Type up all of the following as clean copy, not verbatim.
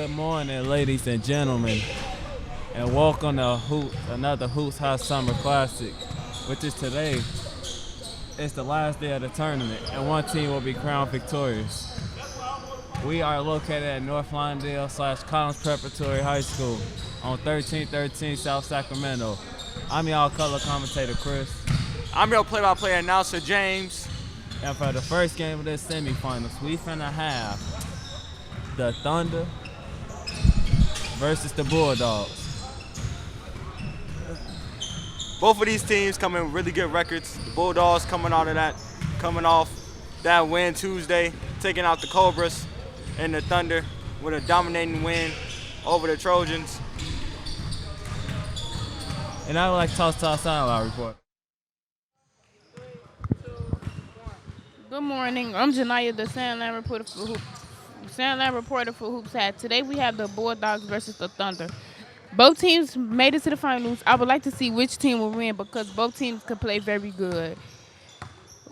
Good morning, ladies and gentlemen, and welcome to another HoopsHIGH Summer Classic, which is today. It's the last day of the tournament, and one team will be crowned victorious. We are located at North Lawndale/Collins Preparatory High School on 1313 South Sacramento. I'm y'all color commentator, Chris. I'm your play-by-play announcer, James. And for the first game of this semifinals, we finna have the Thunder versus the Bulldogs. Both of these teams come in with really good records. The Bulldogs coming off that win Tuesday, taking out the Cobras, and the Thunder with a dominating win over the Trojans. And I would like to toss to our sideline report. Good morning. I'm Janaya, the Sandland reporter for HoopsHIGH. Today we have the Bulldogs versus the Thunder. Both teams made it to the finals. I would like to see which team will win because both teams can play very good.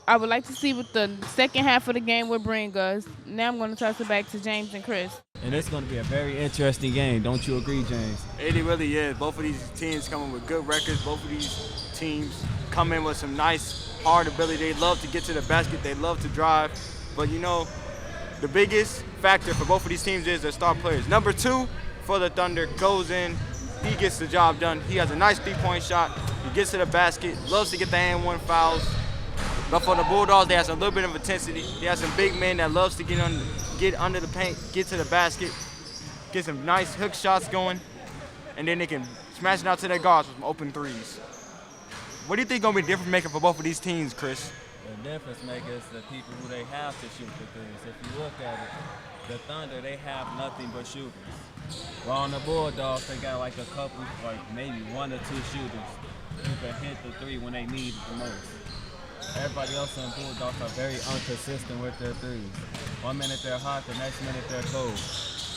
I would like to see what the second half of the game will bring us. Now I'm going to toss it back to James and Chris. And it's going to be a very interesting game. Don't you agree, James? It really is. Both of these teams coming with good records. Both of these teams come in with some nice, hard ability. They love to get to the basket. They love to drive. But, you know, the biggest factor for both of these teams is their star players. Number 2 for the Thunder goes in. He gets the job done. He has a nice three-point shot. He gets to the basket, loves to get the and-one fouls. But for the Bulldogs, they have a little bit of intensity. They have some big men that loves to get under the paint, get to the basket, get some nice hook shots going, and then they can smash it out to their guards with some open threes. What do you think is going to be the difference maker for both of these teams, Chris? The difference maker is the people who they have to shoot the threes. If you look at it, the Thunder, they have nothing but shooters. While on the Bulldogs, they got like a couple, like maybe 1 or 2 shooters who can hit the three when they need it the most. Everybody else on the Bulldogs are very inconsistent with their threes. 1 minute they're hot, the next minute they're cold.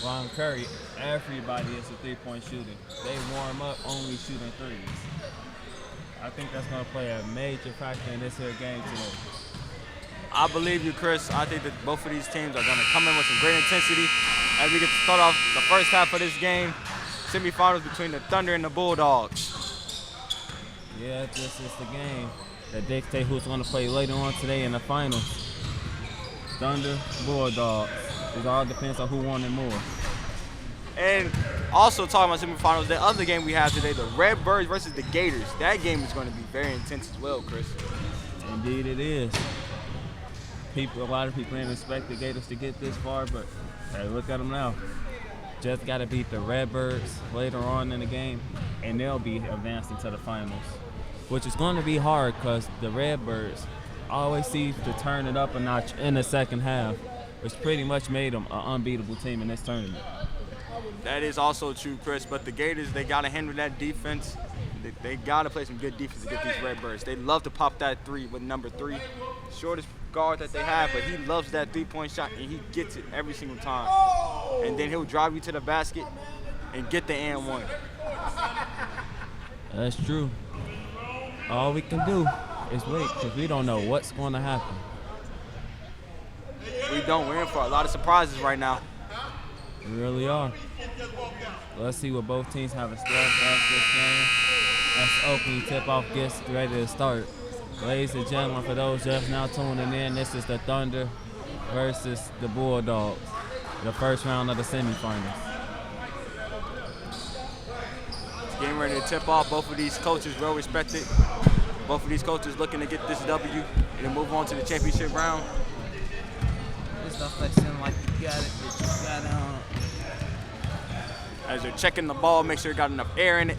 While on Curry, everybody is a three-point shooter. They warm up only shooting threes. I think that's going to play a major factor in this here game today. I believe you, Chris. I think that both of these teams are going to come in with some great intensity as we get to start off the first half of this game, semifinals between the Thunder and the Bulldogs. Yeah, this is the game that dictates who's going to play later on today in the finals. Thunder, Bulldogs. It all depends on who won it more. And also talking about semifinals, the other game we have today, the Redbirds versus the Gators. That game is going to be very intense as well, Chris. Indeed it is. A lot of people didn't expect the Gators to get this far, but hey, look at them now. Just got to beat the Redbirds later on in the game, and they'll be advancing to the finals, which is going to be hard because the Redbirds always seem to turn it up a notch in the second half, which pretty much made them an unbeatable team in this tournament. That is also true, Chris, but the Gators, they got to handle that defense. They got to play some good defense to get these Redbirds. They love to pop that three with number 3. Shortest guard that they have, but he loves that three-point shot, and he gets it every single time. And then he'll drive you to the basket and get the and-one. That's true. All we can do is wait because we don't know what's going to happen. We're in for a lot of surprises right now. We really are. Let's see what both teams have in store for us this game. As the opening tip-off gets ready to start. Ladies and gentlemen, for those just now tuning in, this is the Thunder versus the Bulldogs, the first round of the semifinals. It's getting ready to tip off. Both of these coaches well respected. Both of these coaches looking to get this W and then move on to the championship round. This stuff like seem like you got it, but you got it on. As they're checking the ball, make sure it got enough air in it.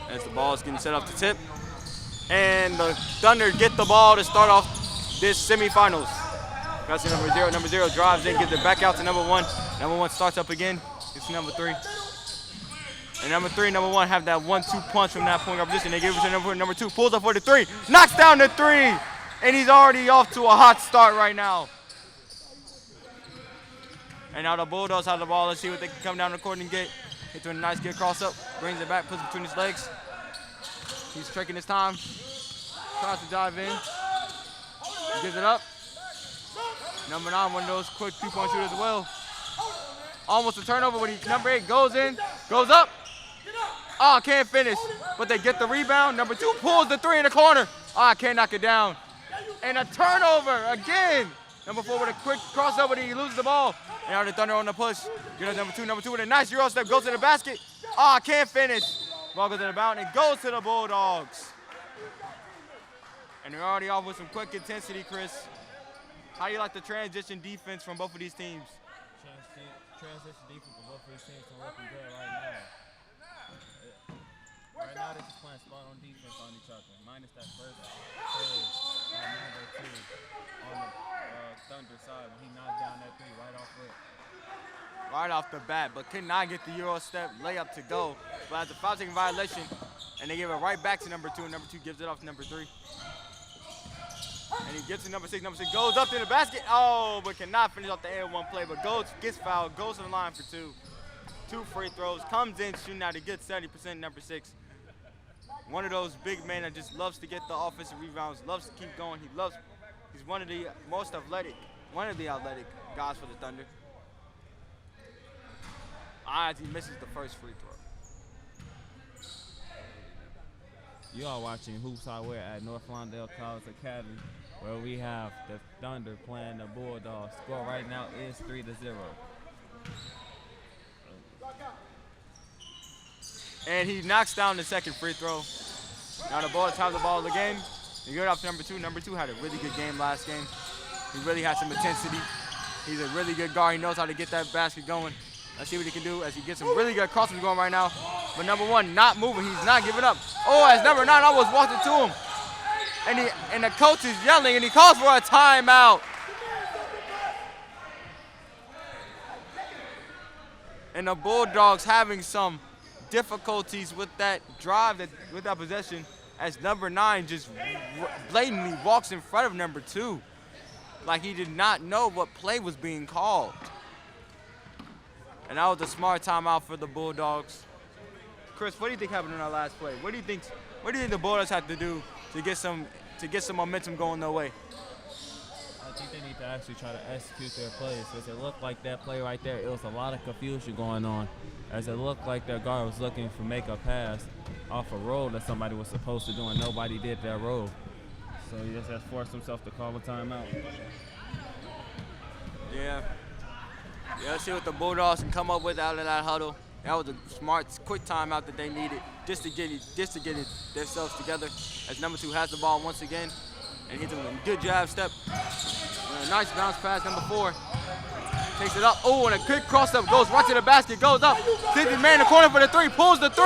As the ball is getting set up to tip. And the Thunder get the ball to start off this semifinals. That's number 0. Number 0 drives in, gives it back out to number 1. Number 1 starts up again. It's number 3. And number 3, number 1 have that 1-2 punch from that point guard position. They give it to number 2, pulls up for the 3, knocks down the 3, and he's already off to a hot start right now. And now the Bulldogs have the ball. Let's see what they can come down the court and get. Hits with a nice good cross up. Brings it back, puts it between his legs. He's tricking his time. Tries to dive in. Gives it up. Number 9, one of those quick 3-point shooters as well. Almost a turnover when number 8 goes in, goes up. Oh, can't finish, but they get the rebound. Number 2 pulls the 3 in the corner. Oh, can't knock it down. And a turnover again. Number 4 with a quick crossover, he loses the ball. And now the Thunder on the push. Get up number 2 with a nice Euro step, goes to the basket. Oh, can't finish. Ball goes to the bound and goes to the Bulldogs. And they're already off with some quick intensity, Chris. How do you like the transition defense from both of these teams? Transition defense for both of these teams are looking good right now. Right now they're just playing spot on defense on each other, minus that first play by number 2 on the Thunder side when he knocked down that 3 right off rip. Right off the bat, but could not get the Euro step layup to go. But that's a foul-taking violation, and they give it right back to number 2, and number 2 gives it off to number 3. And he gets to number 6. Number 6 goes up to the basket. Oh, but cannot finish off the N1 play. But gets fouled, goes to the line for 2. 2 free throws, comes in shooting out a good 70%. Number 6. One of those big men that just loves to get the offensive rebounds, loves to keep going. He's one of the most athletic, guys for the Thunder. As he misses the first free throw. You are watching Hoops High at North Lawndale College Academy, where we have the Thunder playing the Bulldogs. Score right now is 3-0. And he knocks down the second free throw. Now the Bulldogs have the ball of the game. You get it off to number 2. Number 2 had a really good game last game. He really had some intensity. He's a really good guard. He knows how to get that basket going. Let's see what he can do as he gets some really good crosses going right now. But number 1 not moving. He's not giving up. Oh, as number 9 almost walked into him. And the coach is yelling, and he calls for a timeout. And the Bulldogs having some difficulties with that drive, with that possession, as number 9 just blatantly walks in front of number 2. Like he did not know what play was being called. And that was a smart timeout for the Bulldogs. Chris, what do you think happened in our last play? What do you think the Bulldogs have to do to get some momentum going their way? I think they need to actually try to execute their plays, because it looked like that play right there, it was a lot of confusion going on, as it looked like their guard was looking to make a pass off a roll that somebody was supposed to do, and nobody did that roll. So he just has forced himself to call a timeout. Yeah, let's see what the Bulldogs can come up with out of that huddle. That was a smart, quick timeout that they needed just to get themselves together. As number 2 has the ball once again, and hits him with a good jab step. And a nice bounce pass, number 4. Takes it up. Oh, and a quick cross up, goes right to the basket, goes up. Sends his man in the corner for the 3, pulls the 3.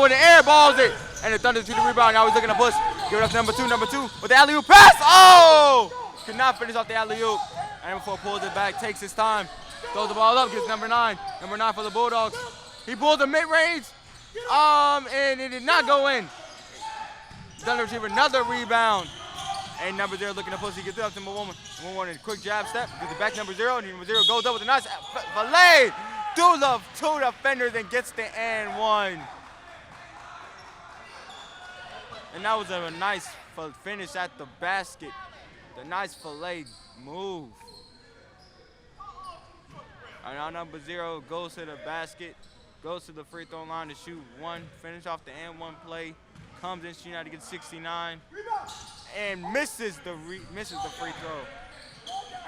When the air balls it. And the Thunder to the rebound. Now he's looking to push. Give it up to number 2 with the alley-oop pass. Oh! Could not finish off the alley-oop. And number 4 pulls it back, takes his time. Throws the ball up, gives number 9. Number 9 for the Bulldogs. He pulls the mid-range. And it did not go in. Thunder retrieve another rebound. And number 0 looking to push. He gets it up to number 1. Number 1 in a quick jab step. Gets it back to number 0. And number 0 goes up with a nice fillet through the 2 defenders and gets the and 1. And that was a nice finish at the basket. The nice fillet move. And now number 0 goes to the basket, goes to the free throw line to shoot 1, finish off the and 1 play, comes in shooting out to get 69, and misses the free throw.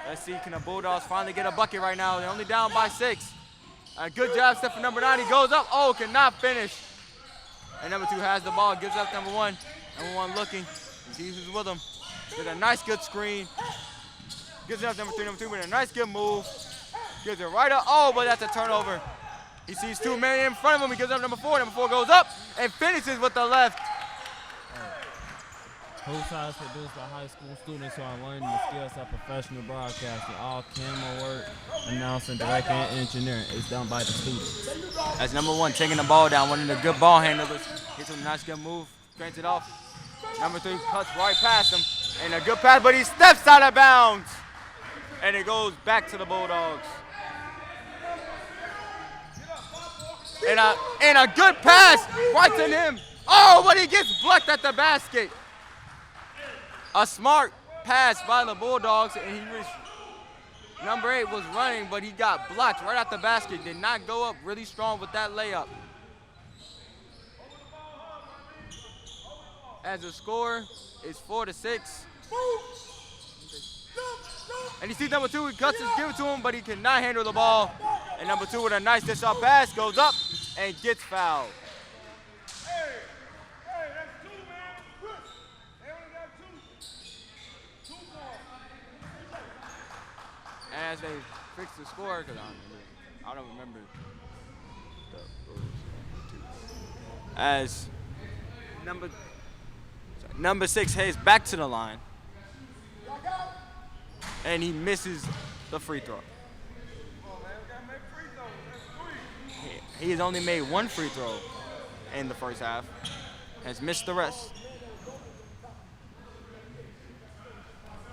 Let's see, can the Bulldogs finally get a bucket right now? They're only down by 6. A good job step for number 9. He goes up. Oh, cannot finish. And number 2 has the ball, gives up number 1. Number 1 looking, sees who's with him. Did a nice good screen. Gives it up number 3 with a nice good move. Gives it right up. Oh, but that's a turnover. He sees 2 men in front of him. He gives up number 4. Number 4 goes up and finishes with the left. HoopsHIGH is produced by high school students who are learning the skills of professional broadcasting. All camera work, announcing, directing, and engineering is done by the students. That's number 1 taking the ball down. One of the good ball handlers. Gets a nice good move. Drains it off. Number 3 cuts right past him. And a good pass, but he steps out of bounds. And it goes back to the Bulldogs. And a good pass right to him. Oh, but he gets blocked at the basket. A smart pass by the Bulldogs, and number 8 was running, but he got blocked right at the basket. Did not go up really strong with that layup. As the score is 4-6. And you see number 2, he cuts his give it to him, but he cannot handle the ball. And number 2 with a nice dish-off pass goes up and gets fouled. As they fix the score, because I don't remember the rules. As number 6 heads back to the line, and he misses the free throw. He has only made 1 free throw in the first half, has missed the rest.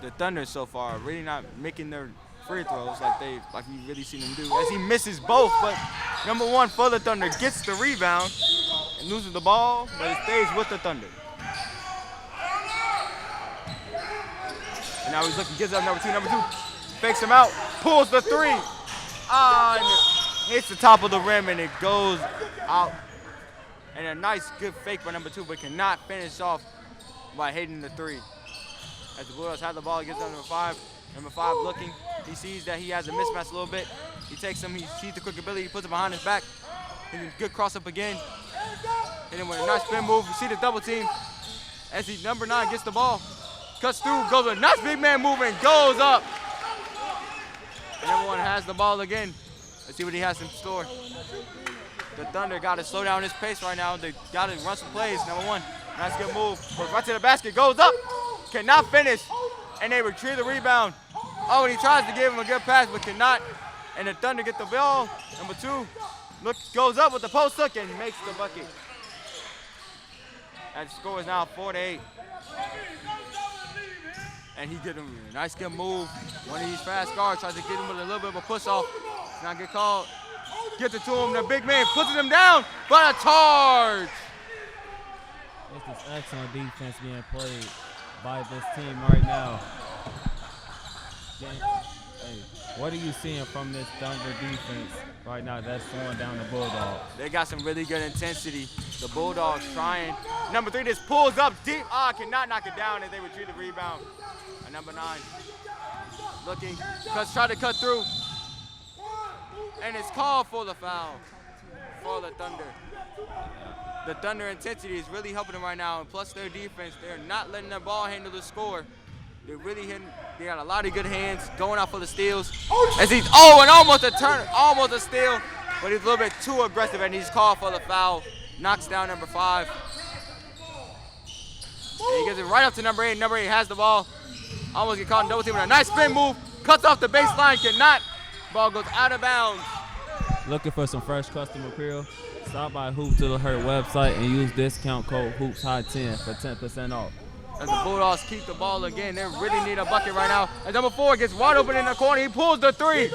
The Thunder so far really not making their free throws like you really seen him do, as he misses both. But number 1 for the Thunder gets the rebound and loses the ball, but it stays with the Thunder. And now he's looking, gives up number 2. Number 2 fakes him out, pulls the 3. And it hits the top of the rim and it goes out. And a nice good fake by number 2, but cannot finish off by hitting the 3. As the Bulldogs have the ball against number 5. Number 5 looking, he sees that he has a mismatch a little bit. He takes him, he sees the quick ability, he puts it behind his back. And good cross up again. And then with a nice spin move, you see the double team. As number 9 gets the ball, cuts through, goes with a nice big man move and goes up. And number 1 has the ball again. Let's see what he has in store. The Thunder got to slow down his pace right now. They got to run some plays. Number 1, nice good move. Goes right to the basket, goes up, cannot finish. And they retrieve the rebound. Oh, and he tries to give him a good pass, but cannot. And the Thunder get the ball. Number 2 goes up with the post hook and makes the bucket. And the score is now 4-8. And he did him a nice good move. One of these fast guards tries to get him with a little bit of a push off. Does not get called. Gets it to him. The big man puts him down, but a charge. It's this excellent defense being played by this team right now. Hey, what are you seeing from this Thunder defense right now that's slowing down the Bulldogs? They got some really good intensity. The Bulldogs trying. Number 3 just pulls up deep. Cannot knock it down as they retrieve the rebound. And number 9 looking, try to cut through. And it's called for the foul for the Thunder. The Thunder intensity is really helping them right now, and plus their defense, they're not letting their ball handle the score. They're really hitting. They got a lot of good hands, going out for the steals. As he's and almost a turn, almost a steal, but he's a little bit too aggressive, and he's called for the foul. Knocks down number 5. And he gives it right up to number 8. Number 8 has the ball. Almost get caught in double team with a nice spin move. Cuts off the baseline, cannot. Ball goes out of bounds. Looking for some fresh custom apparel? Stop by Hoop to the Hurt website and use discount code HoopsHIGH10 for 10% off. As the Bulldogs keep the ball again, they really need a bucket right now. As number 4 gets wide open in the corner, he pulls the 3.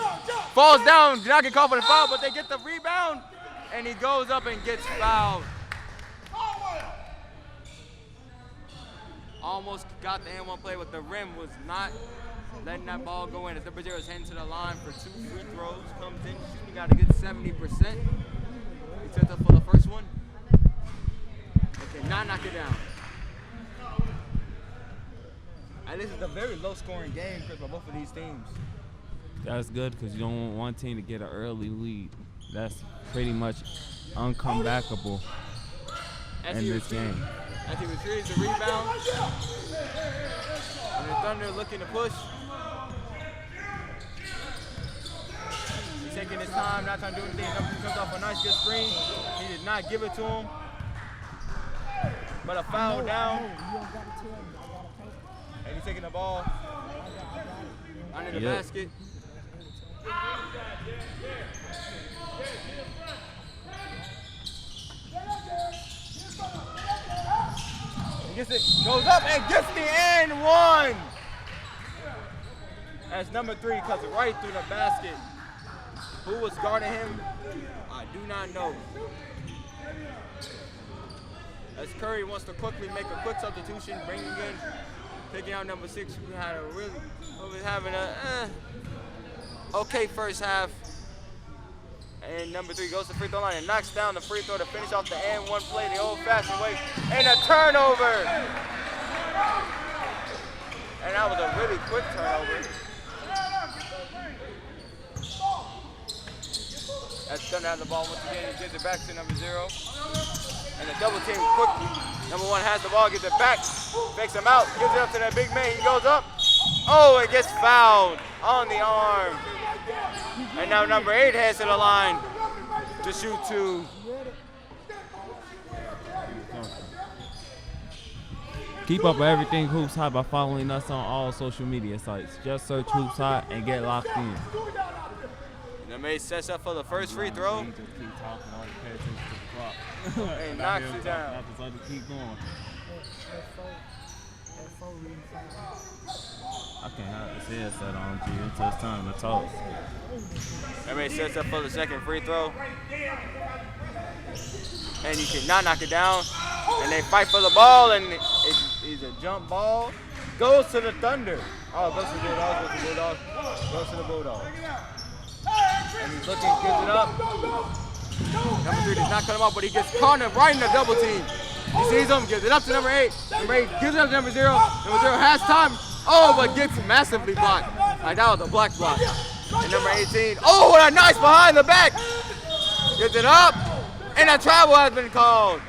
Falls down, did not get called for the foul, but they get the rebound, and he goes up and gets fouled. Almost got the N1 play, but the rim was not letting that ball go in. As number 0 is heading to the line for 2 free throws, comes in, he got a good 70%. He took up for the first one. They cannot knock it down. And this is a very low-scoring game for both of these teams. That's good because you don't want one team to get an early lead. That's pretty much uncomebackable in this game. As he retrieves the rebound. And the Thunder looking to push. He's taking his time, not trying to do anything. Number 2 comes off a nice good screen. He did not give it to him. But a foul down. And he's taking the ball under the basket. He gets it, goes up and gets the and 1. As number 3 cuts it right through the basket. Who was guarding him? I do not know. As Curry wants to quickly make a quick substitution, bringing in, picking out number 6, who was having a okay first half. And number 3 goes to the free throw line and knocks down the free throw to finish off the and one play the old-fashioned way. And a turnover. And that was a really quick turnover. As Thunder has the ball once again, he gives it back to number 0. And a double team quickly. Number 1 has the ball, gives it back, fakes him out, gives it up to that big man. He goes up. Oh, it gets fouled on the arm. And now number 8 heads to the line to shoot 2. Keep up with everything Hoops High by following us on all social media sites. Just search Hoops High and get locked in. Number 8 sets up for the first free throw. Just keep talking, all pay attention to the clock. And knocks it down. Not just let it keep going. I can't have his headset on, G, until it's time to talk. Number 8 sets up for the second free throw. And you cannot knock it down. And they fight for the ball, and it's a jump ball. Goes to the Thunder. Oh, goes to the Bulldogs, goes to the Bulldogs. And he's looking, gives it up. Number 3 does not cut him off, but he gets caught right in the double team. He sees him, gives it up to number 8. Number 8 gives it up to number 0. Number 0 has time. Oh, but gets massively blocked. Like that was a black block. And number 18. Oh, what a nice behind the back. Gives it up. And a travel has been called.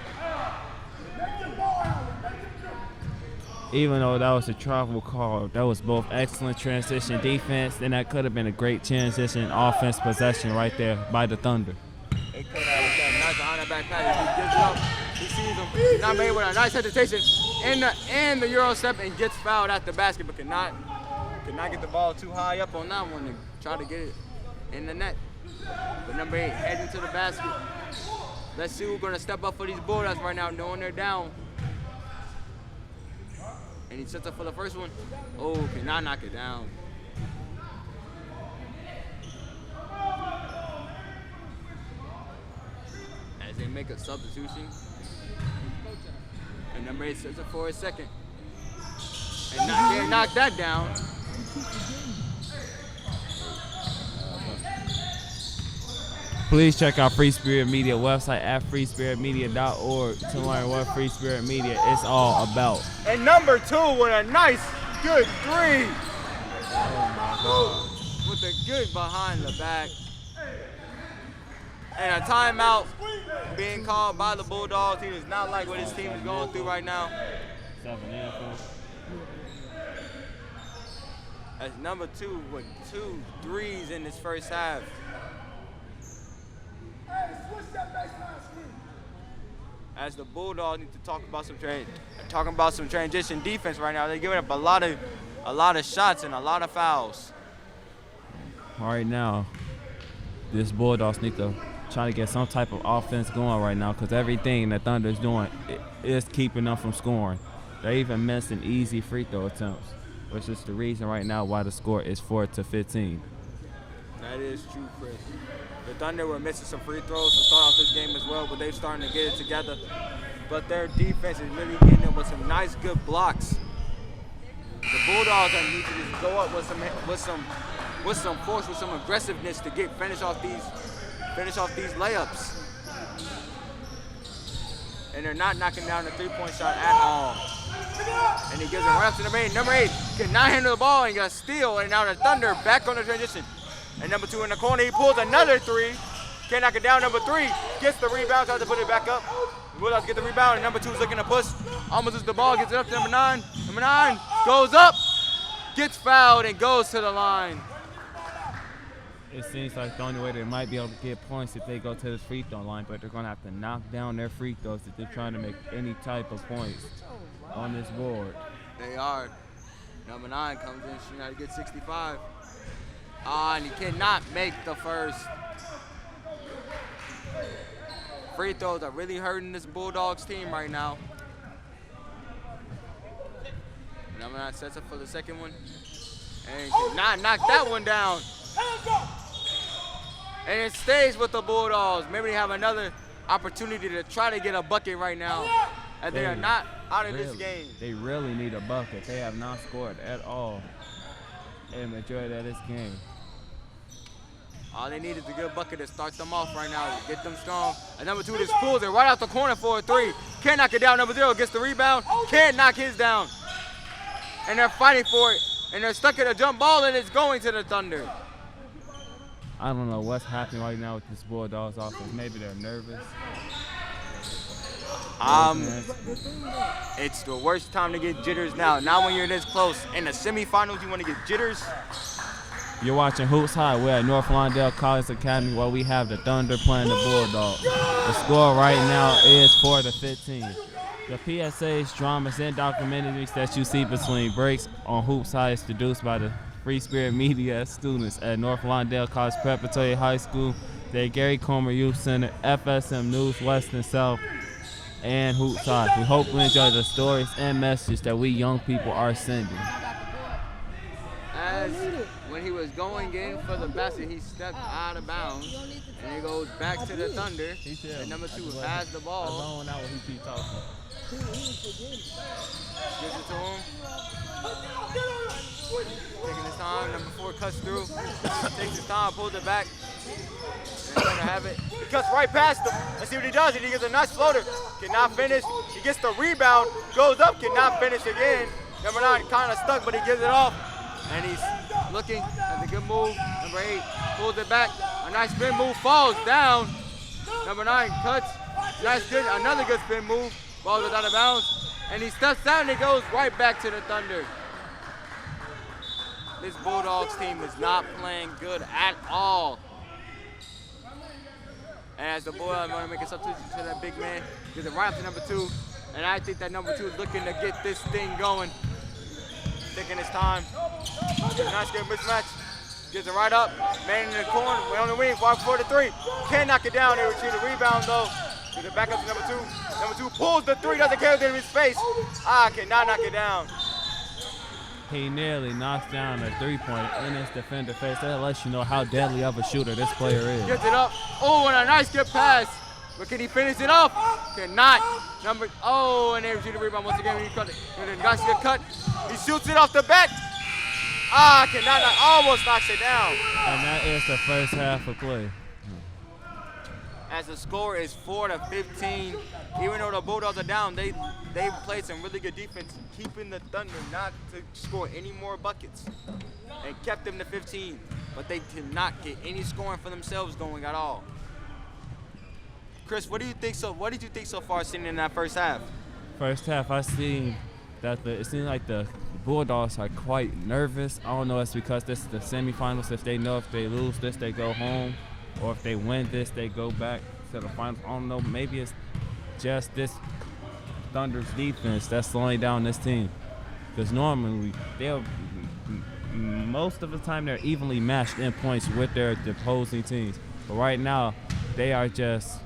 Even though that was a travel call, that was both excellent transition defense, and that could have been a great transition offense possession right there by the Thunder. It could have. Nice behind the back pass. He gives it up. He sees him. He's not made with a nice hesitation in the Euro step and gets fouled at the basket, but cannot get the ball too high up on that one to try to get it in the net. But number 8 heading to the basket. Let's see who's going to step up for these Bulldogs right now, knowing they're down. And he sets up for the first one. Oh, cannot knock it down. As they make a substitution. And number 8 sets up for a second. And knock that down. Please check out Free Spirit Media website at freespiritmedia.org to learn what Free Spirit Media is all about. And number 2 with a nice, good 3. Oh my God. With a good behind the back. And a timeout being called by the Bulldogs. He does not like what his team is going through right now. 7 info. That's number 2 with 2 threes in this first half. As the Bulldogs need to talk about some transition defense right now. They're giving up a lot of shots and a lot of fouls. Right now, this Bulldogs need to try to get some type of offense going right now, because everything the Thunder's doing is keeping them from scoring. They even missing easy free throw attempts, which is the reason right now why the score is 4-15. That is true, Chris. The Thunder were missing some free throws to start off this game as well, but they're starting to get it together. But their defense is really getting them with some nice, good blocks. The Bulldogs need to just go up with some force, with some aggressiveness to finish off these layups. And they're not knocking down the three-point shot at all. And he gives it right up to number 8. Number 8 cannot handle the ball and got a steal. And now the Thunder back on the transition. And number 2 in the corner, he pulls another 3. Can't knock it down. Number 3 gets the rebound, tries to put it back up. The Bulldogs get the rebound, and number 2 is looking to push. Almost loses the ball, gets it up to number 9. Number 9 goes up, gets fouled, and goes to the line. It seems like the only way they might be able to get points if they go to the free throw line, but they're going to have to knock down their free throws if they're trying to make any type of points on this board. They are. Number 9 comes in, shooting out to get 65. And he cannot make the first. Free throws are really hurting this Bulldogs team right now. Number 9 sets up for the second one. And he cannot knock that one down. And it stays with the Bulldogs. Maybe they have another opportunity to try to get a bucket right now. And they are not out of this game. They really need a bucket. They have not scored at all in the majority of this game. All they need is a good bucket to start them off right now, get them strong. And number 2 just pulls it right out the corner for a 3. Can't knock it down. Number 0 gets the rebound. Can't knock his down. And they're fighting for it. And they're stuck in a jump ball, and it's going to the Thunder. I don't know what's happening right now with this Bulldogs offense. Maybe they're nervous. It's the worst time to get jitters now. Not when you're this close. In the semifinals, you want to get jitters. You're watching Hoops High. We're at North Lawndale College Academy where we have the Thunder playing the Bulldogs. The score right now is 4-15. The PSAs, dramas, and documentaries that you see between breaks on Hoops High is produced by the Free Spirit Media students at North Lawndale College Preparatory High School, the Gary Comer Youth Center, FSM News West and South, and Hoops High. We hope you enjoy the stories and messages that we young people are sending. As when he was going in for the basket, he stepped out of bounds, and it goes back to the Thunder. And number 2 has the ball. Alone out when he keep talking. Gives it to him. Taking his time. Number 4 cuts through. Takes his time, pulls it back. And he's gonna have it. He cuts right past him. Let's see what he does. And he gets a nice floater. Cannot finish. He gets the rebound. Goes up. Cannot finish again. Number 9 kind of stuck, but he gives it off. And he's looking at the good move. Number 8 pulls it back. A nice spin move. Falls down. Number 9 cuts. Nice good. Another good spin move. Ball goes out of bounds. And he steps out and it goes right back to the Thunder. This Bulldogs team is not playing good at all. And as the Bulldogs want to make a substitution to that big man, gives it right up to number 2. And I think that number 2 is looking to get this thing going. Taking his time. Nice good mismatch. Gives it right up. Man in the corner. Way on the wing. 5-4-3. Can't knock it down. They retrieve the rebound though. Gives it back up to number 2. Number 2 pulls the 3. Doesn't care within his face. Cannot knock it down. He nearly knocks down a 3-pointer in his defender face. That lets you know how deadly of a shooter this player is. Gets it up. Oh, and a nice good pass. But can he finish it off? Cannot. And they retrieve the rebound once again. He cut it. And then nice good cut. He shoots it off the back. Almost knocks it down. And that is the first half of play. As the score is 4-15, even though the Bulldogs are down, they played some really good defense, keeping the Thunder not to score any more buckets, and kept them to 15. But they did not get any scoring for themselves going at all. Chris, what do you think What did you think so far, sitting in that first half? First half, I seen that it seems like the Bulldogs are quite nervous. I don't know if it's because this is the semifinals. If they know if they lose this, they go home. Or if they win this, they go back to the finals. I don't know. Maybe it's just this Thunder's defense that's slowing down this team. Because normally, most of the time, they're evenly matched in points with their opposing teams. But right now, they are just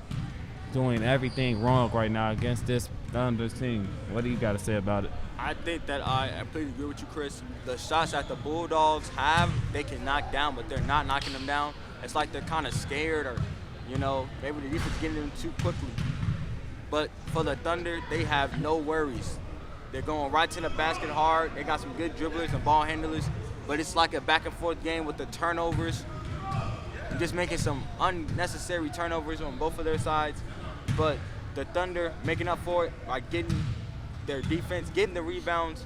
doing everything wrong right now against this Thunder's team. What do you got to say about it? I think that I completely agree with you, Chris. The shots that the Bulldogs have, they can knock down, but they're not knocking them down. It's like they're kind of scared or, maybe the defense is getting them too quickly. But for the Thunder, they have no worries. They're going right to the basket hard. They got some good dribblers and ball handlers, but it's like a back and forth game with the turnovers. Just making some unnecessary turnovers on both of their sides. But the Thunder making up for it by getting their defense, getting the rebounds.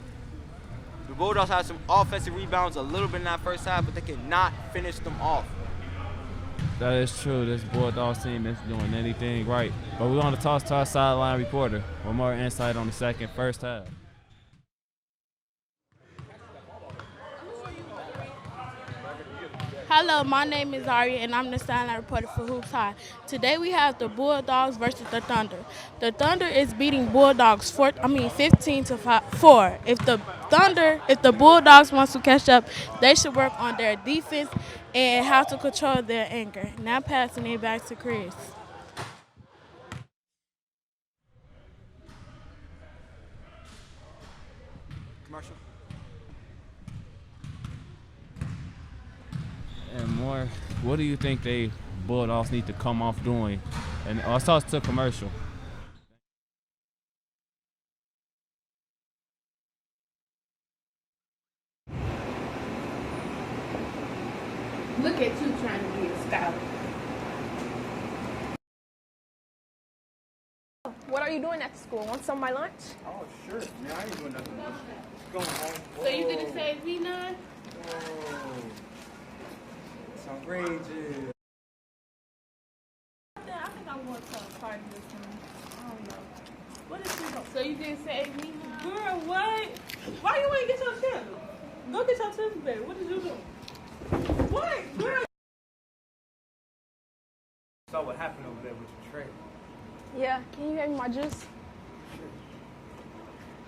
The Bulldogs have some offensive rebounds a little bit in that first half, but they cannot finish them off. That is true. This Bulldogs team isn't doing anything right. But we want to toss to our sideline reporter for more insight on the first half. Hello, my name is Aria, and I'm the sideline reporter for Hoops High. Today we have the Bulldogs versus the Thunder. The Thunder is beating Bulldogs 15-4. If the Bulldogs wants to catch up, they should work on their defense and how to control their anger. Now passing it back to Chris. Commercial. And more, what do you think they Bulldogs need to come off doing. And I'll start to commercial. Look at you trying to be a scout. What are you doing at school? Want some of my lunch? Oh, sure. Man, I ain't doing nothing. Going home. So you didn't say V9? Whoa. It's outrageous. I think I want to party this time. I don't know. What is this? So you didn't say V9? Girl, what? Why you ain't get your chisel? Go get your chisel, baby. What did you do? What? Girl. Saw what happened over there with your tray. Yeah, can you have me my juice?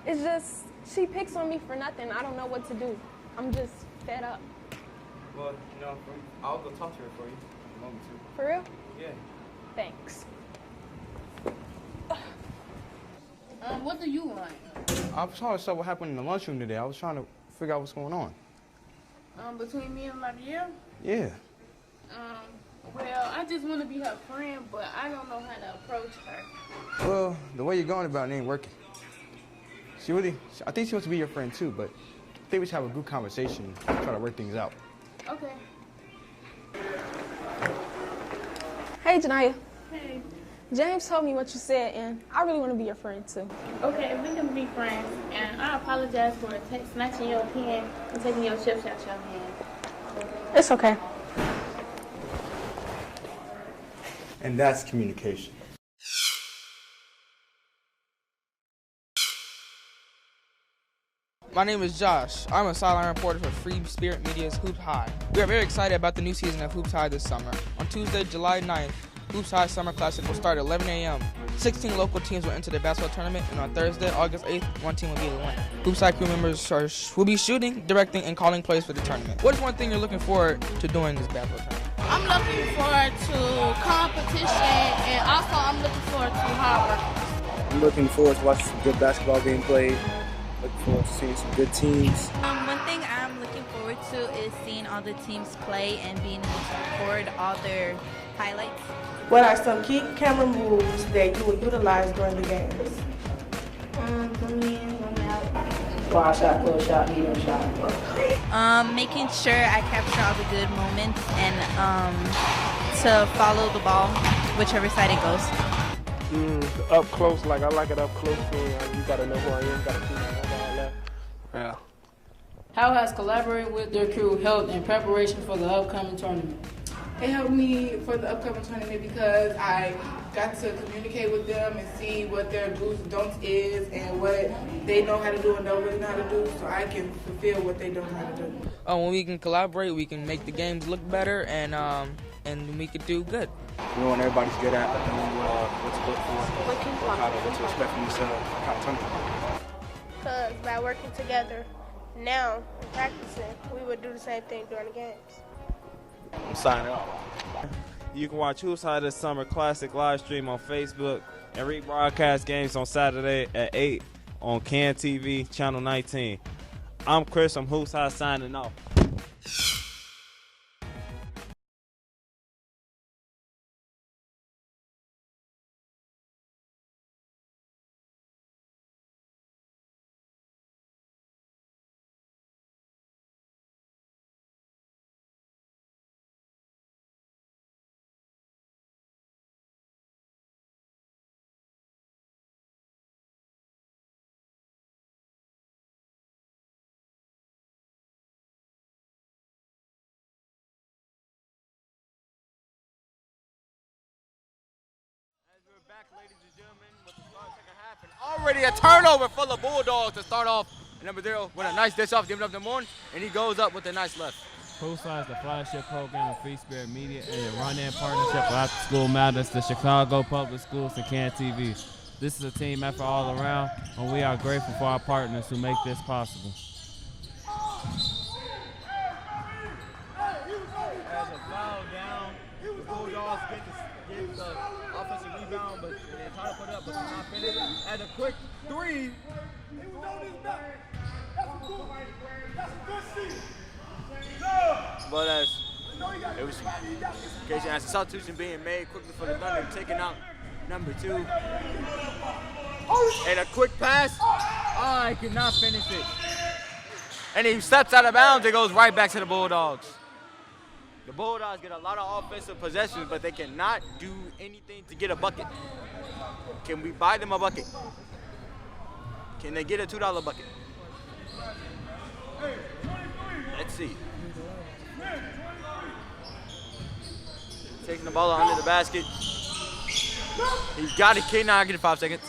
It's just, she picks on me for nothing. I don't know what to do. I'm just fed up. Well, you know, I'll go talk to her for you if you want me to. For real? Yeah. Thanks. What do you want? I was trying to see what happened in the lunchroom today. I was trying to figure out what's going on. Between me and Lavier? Yeah. Well, I just want to be her friend, but I don't know how to approach her. Well, the way you're going about it ain't working. I think she wants to be your friend too, but I think we should have a good conversation and try to work things out. Okay. Hey, Janaya. Hey. James told me what you said, and I really want to be your friend too. Okay, we can be friends, and I apologize for snatching your pen and taking your chips out your hand. It's okay. And that's communication. My name is Josh. I'm a sideline reporter for Free Spirit Media's HoopsHIGH. We are very excited about the new season of HoopsHIGH this summer. On Tuesday, July 9th, HoopsHIGH Summer Classic will start at 11 a.m. 16 local teams will enter the basketball tournament, and on Thursday, August 8th, one team will be the winner. HoopsHIGH crew members will be shooting, directing, and calling plays for the tournament. What is one thing you're looking forward to doing this basketball tournament? I'm looking forward to competition, and also I'm looking forward to hard work. I'm looking forward to watching some good basketball being played. Looking forward to seeing some good teams. One thing I'm looking forward to is seeing all the teams play and being able to record all their highlights. What are some key camera moves that you will utilize during the games? Come in, come out. Wide shot, close shot, medium shot. Making sure I capture all the good moments and to follow the ball, whichever side it goes. Up close, like I like it up close. You gotta know who I am, gotta keep my all that. Yeah. How has collaborating with their crew helped in preparation for the upcoming tournament? It helped me for the upcoming tournament because I got to communicate with them and see what their do's and don'ts is and what they know how to do and don't really know how to do, so I can fulfill what they don't know how to do. When we can collaborate, we can make the games look better, and we can do good. We know what everybody's good at, what to look for, what to expect from this kind of tournament. Because by working together now and practicing, we would do the same thing during the games. I'm signing off. You can watch HoopsHIGH this summer classic live stream on Facebook and rebroadcast games on Saturday at 8 on CAN TV, Channel 19. I'm Chris from HoopsHIGH signing off. Back, ladies and gentlemen, with the second half, and already a turnover for the Bulldogs to start off. Number 0 with a nice dish off, giving up the morning, and he goes up with a nice left. HoopsHIGH is the flagship program of Free Spirit Media and a run-in partnership with After School Matters, the Chicago Public Schools, and CAN TV. This is a team effort all around, and we are grateful for our partners who make this possible. As a foul down, the Bulldogs get the offensive rebound, but they're trying to put it up, but they're not finished. As a quick 3. But as It was occasion as a substitution being made quickly for the Thunder, taking out number 2. And a quick pass. Oh, he could not finish it. And he steps out of bounds. It goes right back to the Bulldogs. The Bulldogs get a lot of offensive possessions, but they cannot do anything to get a bucket. Can we buy them a bucket? Can they get a $2 bucket? Let's see. Taking the ball under the basket. He's got it. Cannot get it. 5 seconds.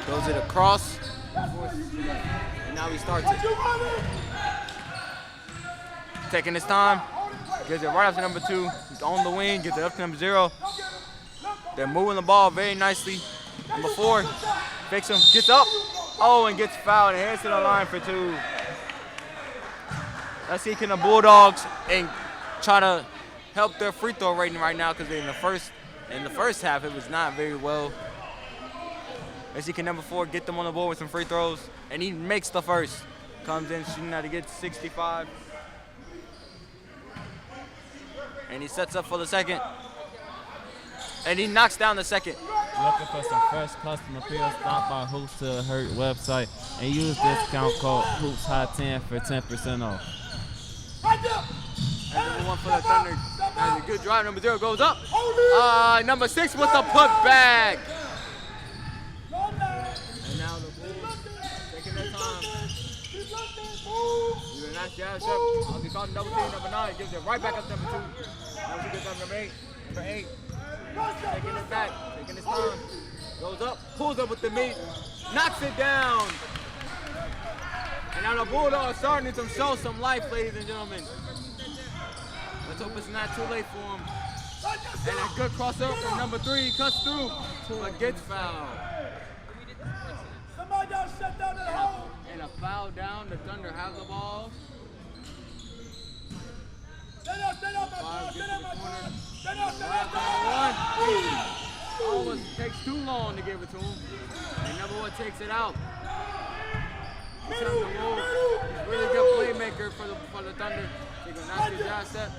Throws it across. And now he starts it. Taking his time. Gives it right up to number 2. He's on the wing. Gives it up to number 0. They're moving the ball very nicely. Number 4. Fakes him. Gets up. Oh, and gets fouled and heads to the line for 2. Let's see, can the Bulldogs and try to help their free throw rating right now, because in the first half it was not very well. Let's see, can number 4 get them on the board with some free throws, and he makes the first. Comes in shooting out to get 65. And he sets up for the second. And he knocks down the second. Looking for some fresh customer appeal, stop by HoopsHIGH website and use discount code HoopsHIGH10 for 10% off. And number 1 for the Thunder has a good drive. Number 0 goes up. Number 6 with the putback. And now the Bulls taking their time. Even a nice jab step. I'll be caught in double team. Number 9 gives it right back up to number 2. Number 2 gets up number 8. Number 8. Taking it back, taking his time. Goes up, pulls up with the meat, knocks it down. And now the Bulldogs starting to show some life, ladies and gentlemen. Let's hope it's not too late for him. And a good crossover from number 3, cuts through, but gets fouled. Somebody got shut down at home. And a foul down, the Thunder have the ball. Stand up, stand up, my corner. Almost takes too long to give it to him. And number 1 takes it out. He's on the move. He's really good playmaker for the Thunder. Taking a nice good jab step.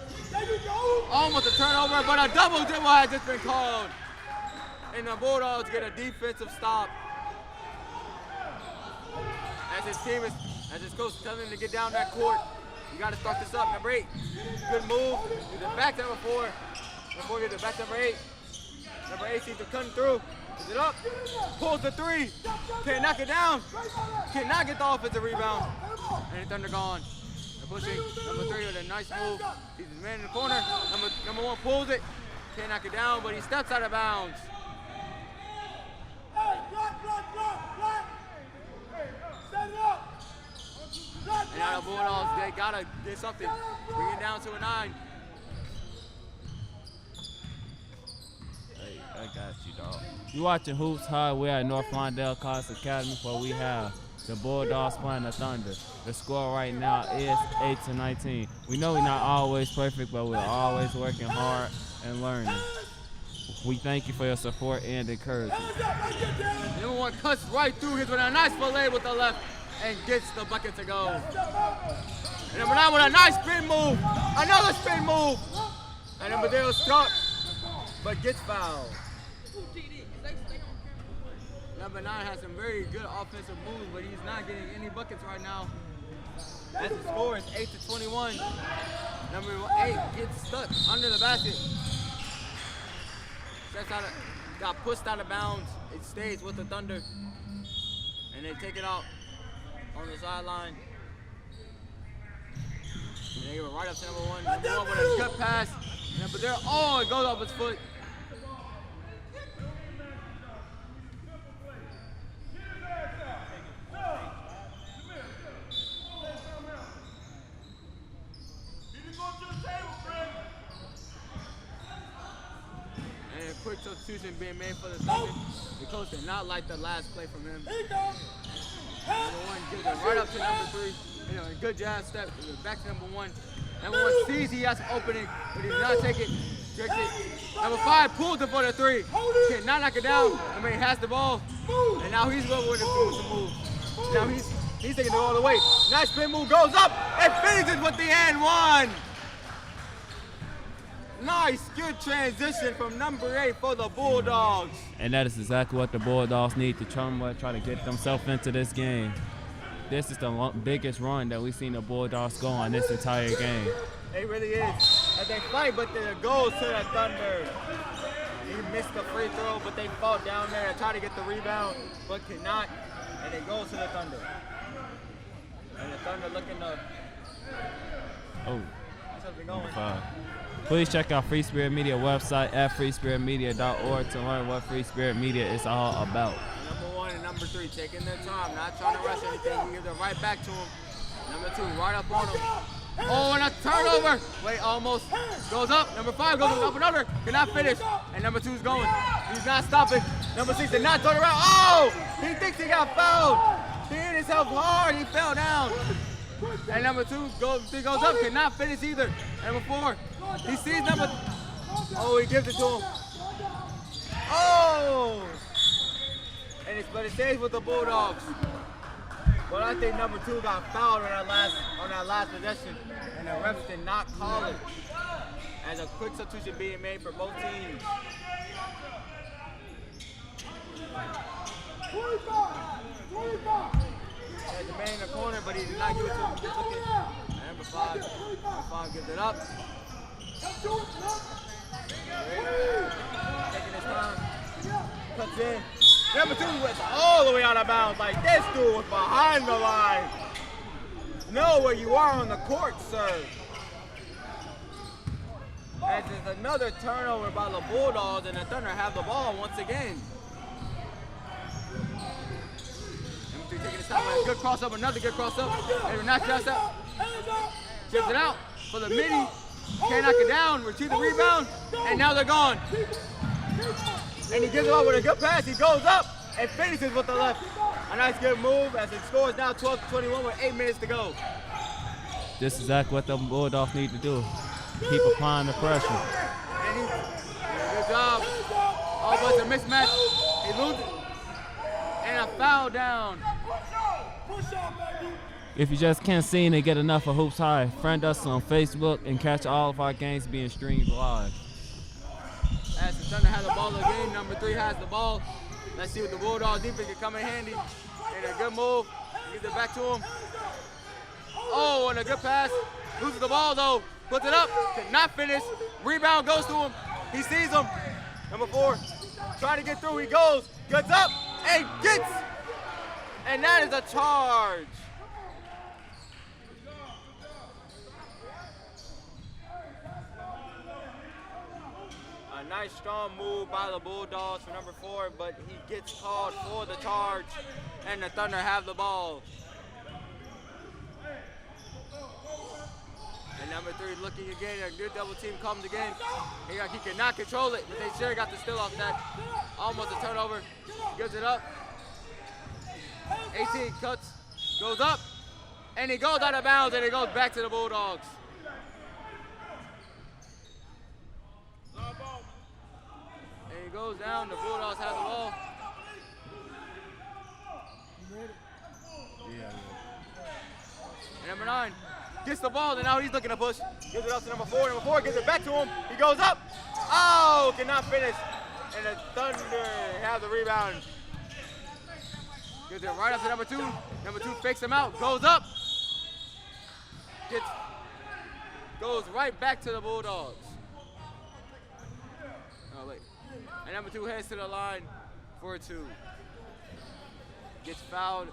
Almost a turnover, but a double dribble has just been called. And the Bulldogs get a defensive stop. As his coach is telling him to get down that court. You got to start this up. Number 8, good move. Gives it back to number 4. Number 4 gives it back to number 8. Number 8 sees it cutting through. Gives it up. Pulls the 3. Can't knock it down. Cannot get the offensive rebound. And the Thunder gone. They're pushing. Number 3 with a nice move. He's his man in the corner. Number 1 pulls it. Can't knock it down, but he steps out of bounds. Stand up. And now the Bulldogs, they gotta get something. Bring it down to a 9. Hey, I got you, dog. You watching Hoops High? We're at North Lawndale College Academy, where we have the Bulldogs playing the Thunder. The score right now is 8-19. We know we're not always perfect, but we're always working hard and learning. We thank you for your support and encouragement. Number 1 cuts right through his with a nice fillet with the left and gets the bucket to go. And number 9 with a nice spin move. Another spin move. And number 0 struck, but gets fouled. Number 9 has some very good offensive moves, but he's not getting any buckets right now. As the score is 8-21. Number 8 gets stuck under the basket. Got pushed out of bounds. It stays with the Thunder. And they take it out on the sideline. And they give it right up to number 1. Number 1 with a gut pass. Number 0, oh, it goes off his foot. And a quick substitution being made for the Thunder. The coach did not like the last play from him. Number 1 gives it right up to number 3. You know, a good jab step. Back to number 1. Number 1 sees he has an opening, but he does not take it. Tricks it. Number 5 pulls it for the 3. Cannot knock it down. I mean, he has the ball. And now he's going with the move. Now he's taking it all the way. Nice spin move, goes up and finishes with the and 1. Nice, good transition from number 8 for the Bulldogs. And that is exactly what the Bulldogs need to try to get themselves into this game. This is the biggest run that we've seen the Bulldogs go on this entire game. It really is. And they fight, but the goes to the Thunder. He missed the free throw, but they fought down there and tried to get the rebound, but could not. And it goes to the Thunder. And the Thunder looking to get something going. Please check out Free Spirit Media website at freespiritmedia.org to learn what Free Spirit Media is all about. Number 1 and number 3 taking their time, not trying to rush anything. You give them right back to him. Number 2 right up on him. Oh, and a turnover. Wait, almost goes up. Number 5 goes up another. Cannot finish. And number 2 is going. He's not stopping. Number 6 did not turn around. Oh, he thinks he got fouled. He hit himself hard. He fell down. And number 2 goes up. Cannot finish either. Number 4. He sees number. Oh, he gives it to him. Oh! But it stays with the Bulldogs. But I think number 2 got fouled on that last possession, and the refs did not call it. As a quick substitution being made for both teams. 25. There's the man in the corner, but he did not give it to him. He took it. And number 5 gives it up. Taking his time. Cuts in. Number 2 was all the way out of bounds. Like, this dude was behind the line. Know where you are on the court, sir. And there's another turnover by the Bulldogs, and the Thunder have the ball once again. Number 3 taking his time. A good cross up, another good cross up. And not just up. Chips it out for the midi. Can't knock it down, retrieve the rebound, and now they're gone. And he gives it up with a good pass. He goes up and finishes with the left. A nice good move as it scores now 12-21 with 8 minutes to go. This is exactly what the Bulldogs need to do. Keep applying the pressure. And good job. Oh, but it's a mismatch. He loses. And a foul down. If you just can't see and get enough of Hoops High, friend us on Facebook and catch all of our games being streamed live. As the Thunder has the ball again, number 3 has the ball. Let's see what the Bulldogs defense can come in handy. And a good move. Gives it back to him. Oh, and a good pass. Loses the ball though. Puts it up. Cannot finish. Rebound goes to him. He sees him. Number 4 trying to get through. He goes. Gets up and gets. And that is a charge. A nice strong move by the Bulldogs for number 4, but he gets called for the charge, and the Thunder have the ball. And number 3 looking again, a good double team comes again. He cannot control it, but they sure got the steal off that. Almost a turnover, gives it up. 18 cuts, goes up, and he goes out of bounds, and it goes back to the Bulldogs. And he goes down, the Bulldogs have the ball. And number 9 gets the ball, and now he's looking to push. Gives it up to number 4. Number 4 gives it back to him. He goes up. Oh, cannot finish. And the Thunder have the rebound. Gives it right up to number 2. Number 2 fakes him out, goes up. Goes right back to the Bulldogs. Oh, wait. And number 2 heads to the line for a 2. Gets fouled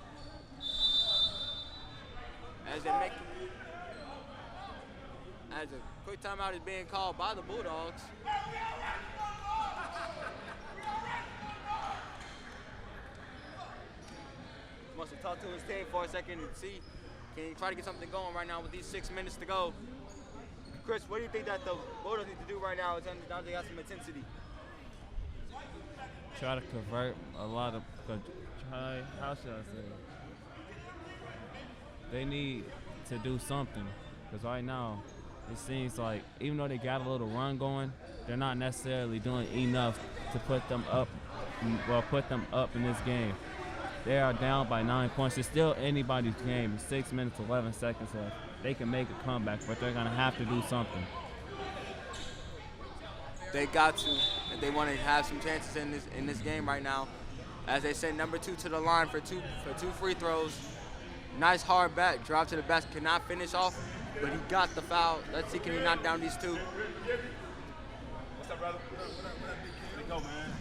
as a quick timeout is being called by the Bulldogs. Must have talked to his team for a second and see, can he try to get something going right now with these 6 minutes to go? Chris, what do you think that the Bulldogs need to do right now now they got some intensity? Try to convert a lot of, how should I say? They need to do something, because right now it seems like even though they got a little run going, they're not necessarily doing enough to put them up in this game. They are down by 9 points. It's still anybody's game. It's 6 minutes, 11 seconds left. They can make a comeback, but they're going to have to do something. they got to, and they want to have some chances in this game right now. As they send number 2 to the line for two free throws. Nice hard back, drive to the basket, cannot finish off, but he got the foul. Let's see, can he knock down these 2? What's up, brother? Let it go, man.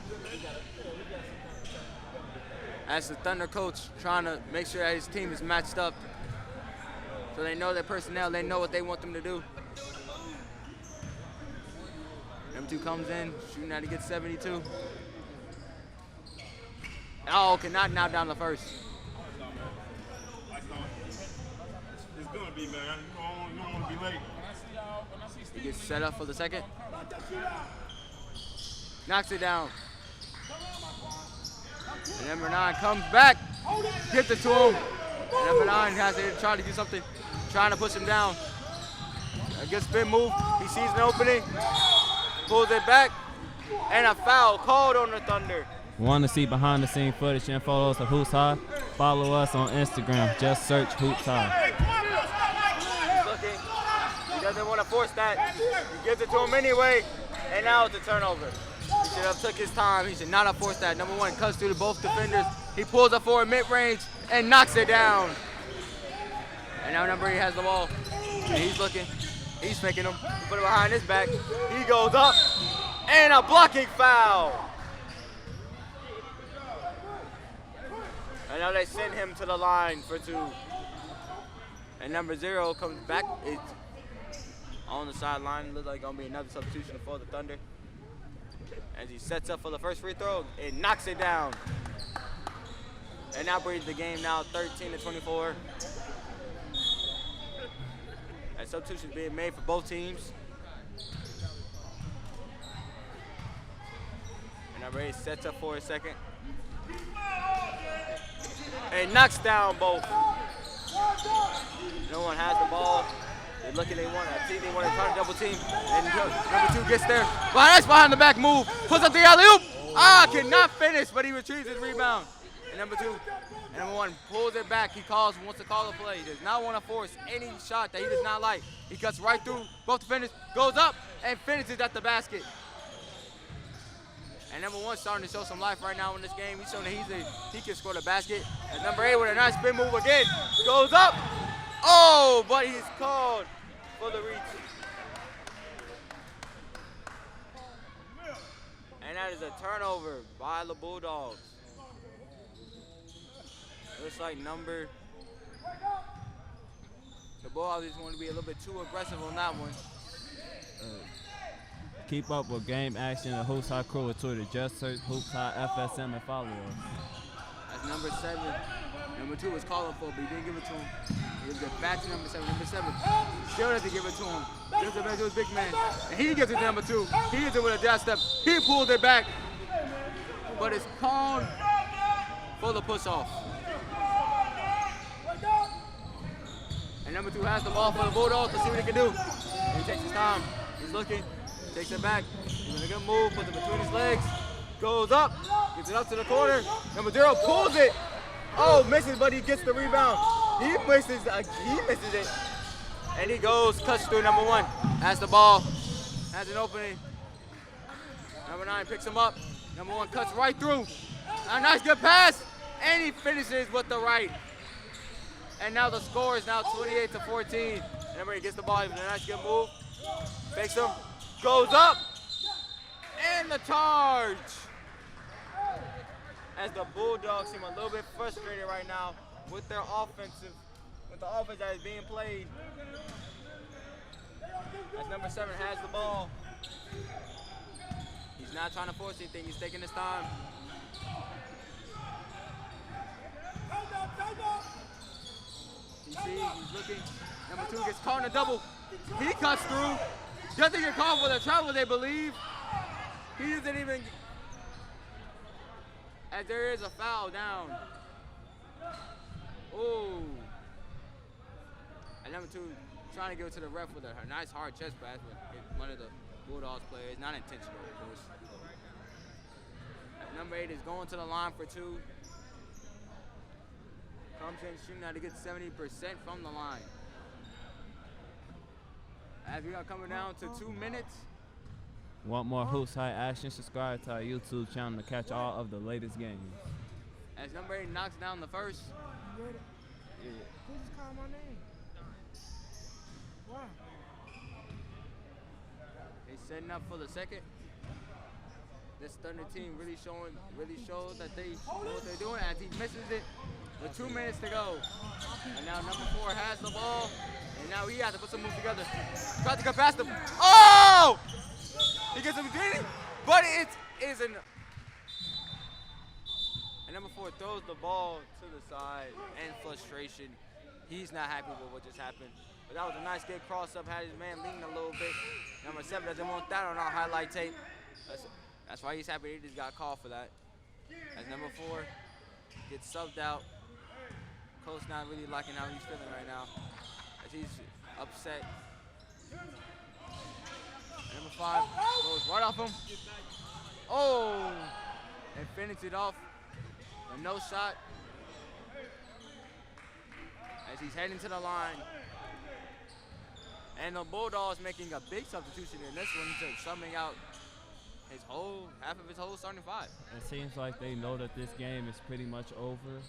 As the Thunder coach trying to make sure that his team is matched up so they know their personnel, they know what they want them to do. Number 2 comes in, shooting at to get 72. Oh, cannot knock down the first. It's gonna be, man. You don't want to be late. He gets set up for the second. Knocks it down. And number 9 comes back, gives it to him. And number 9 has to try to do something, trying to push him down. A good spin move. He sees an opening, pulls it back, and a foul called on the Thunder. Want to see behind the scene footage and photos of Hoops High? Follow us on Instagram. Just search Hoops High. He's looking. He doesn't want to force that. He gives it to him anyway, and now it's a turnover. He should have took his time. He should not have forced that. Number 1 cuts through to both defenders. He pulls up for a mid-range and knocks it down. And now number 8 has the ball. And he's looking. He's faking him. He put it behind his back. He goes up, and a blocking foul. And now they send him to the line for 2. And number 0 comes back. It's on the sideline. Looks like going to be another substitution for the Thunder. As he sets up for the first free throw, it knocks it down. And now brings the game now 13-24. And substitutions being made for both teams. And number 8 sets up for a second. And knocks down both. No one has the ball. They're looking, they want to try to double team. And number 2 gets there. Well, nice behind the back move. Puts up the alley-oop. Cannot finish, but he retrieves his rebound. And number 2, and number 1 pulls it back. He wants to call a play. He does not want to force any shot that he does not like. He cuts right through both defenders, goes up, and finishes at the basket. And number 1 starting to show some life right now in this game. He's showing that he can score the basket. And number 8 with a nice spin move again, goes up. Oh, but he's called for the reach. And that is a turnover by the Bulldogs. Looks like the Bulldogs is going to be a little bit too aggressive on that one. Keep up with game action and Hoops High crew with Twitter. Just search Hoops High FSM and follow us. That's number 7. Number 2 was calling for, but he didn't give it to him. He gives it back to number 7. Number 7 still doesn't give it to him. Gives it back to his big man. And he gets it to number 2. He hits it with a jab step. He pulls it back. But it's called for the push-off. And number 2 has the ball for the Bulldogs to see what he can do. And he takes his time. He's looking. Takes it back. He's in a good move. Puts it between his legs. Goes up. Gets it up to the corner. Number 0 pulls it. Oh, misses, but he gets the rebound. He misses it. And he goes, cuts through number 1. Has the ball. Has an opening. Number 9 picks him up. Number 1 cuts right through. A nice good pass. And he finishes with the right. And now the score is now 28-14. And number 8 gets the ball. He has a nice good move. Fakes him. Goes up. And the charge. As the Bulldogs seem a little bit frustrated right now with the offense that is being played. As number 7 has the ball. He's not trying to force anything. He's taking his time. You see, he's looking. Number 2 gets caught in a double. He cuts through. Doesn't get caught for the travel, they believe. He doesn't even, as there is a foul down. Ooh. And number 2 trying to give it to the ref with a nice hard chest pass with one of the Bulldogs players. Not intentional, of course. And number 8 is going to the line for 2. Comes in shooting out to get 70% from the line. As we are coming down to 2 minutes Want more Hoops High action? Subscribe to our YouTube channel to catch all of the latest games. As number 8 knocks down the first. You ready? Yeah. Who just called my name? Why? They setting up for the second. This Thunder team really shows that they know what they're doing as he misses it with 2 minutes to go. And now number 4 has the ball, and now he has to put some moves together. Tries to go past him. Oh! He gets him getting, but it isn't. And number 4 throws the ball to the side in frustration. He's not happy with what just happened. But that was a nice good cross up, had his man leaning a little bit. Number 7 doesn't want that on our highlight tape. That's why he's happy he just got called for that. As number 4 gets subbed out. Coach not really liking how he's feeling right now, as he's upset. And number 5 goes right off him. Oh! And finishes it off. A no shot. As he's heading to the line. And the Bulldogs making a big substitution in this one, summing out half of his whole starting 5. It seems like they know that this game is pretty much over.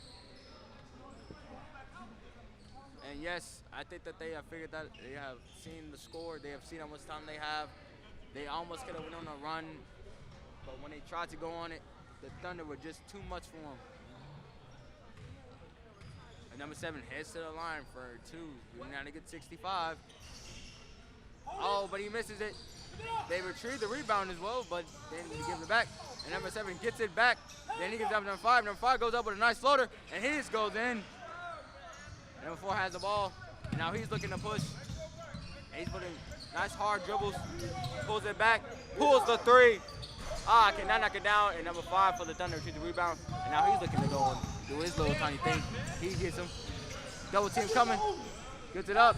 And yes, I think that they have figured that. They have seen the score. They have seen how much time they have. They almost could have went on a run, but when they tried to go on it, the Thunder were just too much for them. And number 7 heads to the line for 2. Now to get 65. Oh, but he misses it. They retrieve the rebound as well, but then he gives it back. And number 7 gets it back. Then he gives it up to number 5. Number 5 goes up with a nice floater, and he just goes in. Number 4 has the ball. And now he's looking to push. And he's putting nice hard dribbles. Pulls it back. Pulls the 3. Cannot knock it down. And number 5 for the Thunder retrieves the rebound. And now he's looking to go and do his little tiny thing. He gets him. Double team coming. Gets it up.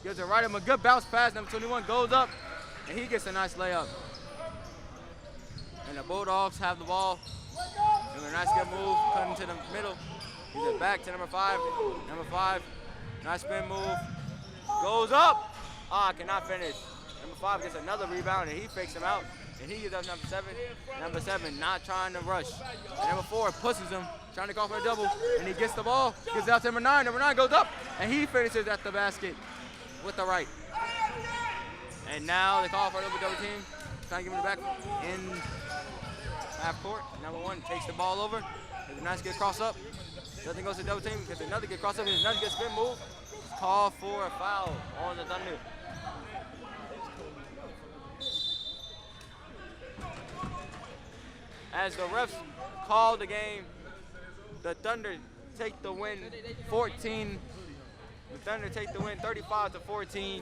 Gives it right him. A good bounce pass. Number 21 goes up. And he gets a nice layup. And the Bulldogs have the ball. Doing a nice good move. Cutting to the middle. Gives it back to number 5. Number 5. Nice spin move. Goes up. Cannot finish. Number 5 gets another rebound, and he fakes him out. And he gives up number 7. Number 7 not trying to rush. And number 4 pushes him, trying to call for a double. And he gets the ball. Gives it out to number 9. Number 9 goes up. And he finishes at the basket with the right. And now they call for a double team. Trying to give him it back in half court. Number 1 takes the ball over. There's a nice good cross up. Nothing goes to double team. Gets another good cross up. There's another good spin move. Call for a foul on the Thunder. As the refs call the game, the Thunder take the win 14. The Thunder take the win 35-14.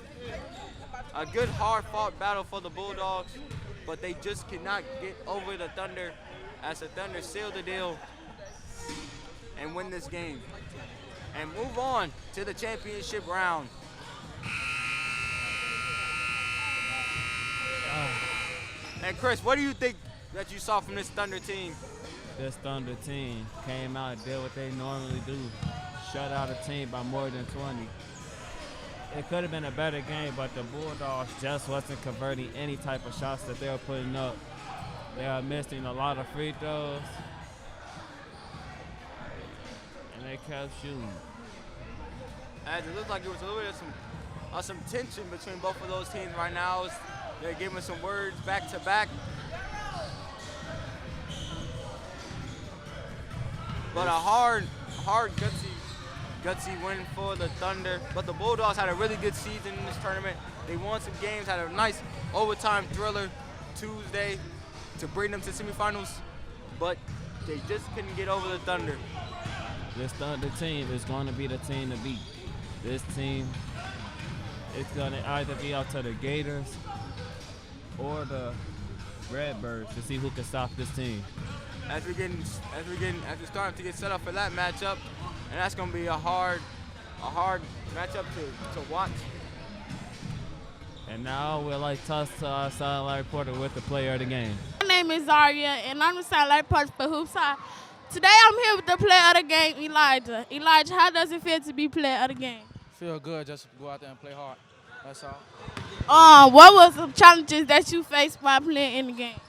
A good hard-fought battle for the Bulldogs, but they just cannot get over the Thunder as the Thunder seal the deal and win this game and move on to the championship round. And Chris, what do you think that you saw from this Thunder team? This Thunder team came out and did what they normally do. Shut out a team by more than 20. It could have been a better game, but the Bulldogs just wasn't converting any type of shots that they were putting up. They are missing a lot of free throws, and they kept shooting. As it looked like it was a little bit of some tension between both of those teams right now. They're giving some words back to back. But a hard, gutsy win for the Thunder. But the Bulldogs had a really good season in this tournament. They won some games, had a nice overtime thriller Tuesday to bring them to semifinals. But they just couldn't get over the Thunder. This Thunder team is going to be the team to beat. This team, it's going to either be out to the Gators or the Redbirds to see who can stop this team. As we're starting to get set up for that matchup, and that's going to be a hard matchup to watch. And now we'll toss to our sideline reporter with the player of the game. My name is Zaria, and I'm the sideline reporter for HoopsHIGh. Today I'm here with the player of the game, Elijah. Elijah, how does it feel to be player of the game? Feel good, just go out there and play hard. That's all. What was some challenges that you faced while playing in the game?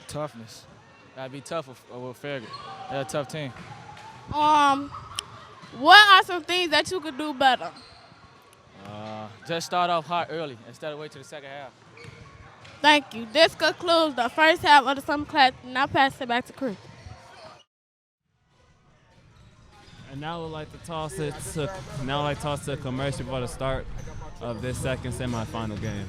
Toughness. Gotta be tough with Farragut. They're a tough team. What are some things that you could do better? Just start off hot early instead of wait till the second half. Thank you. This concludes the first half of the summer class. Now pass it back to Chris. And now I'd like to toss it to commercial for the start of this second semifinal game.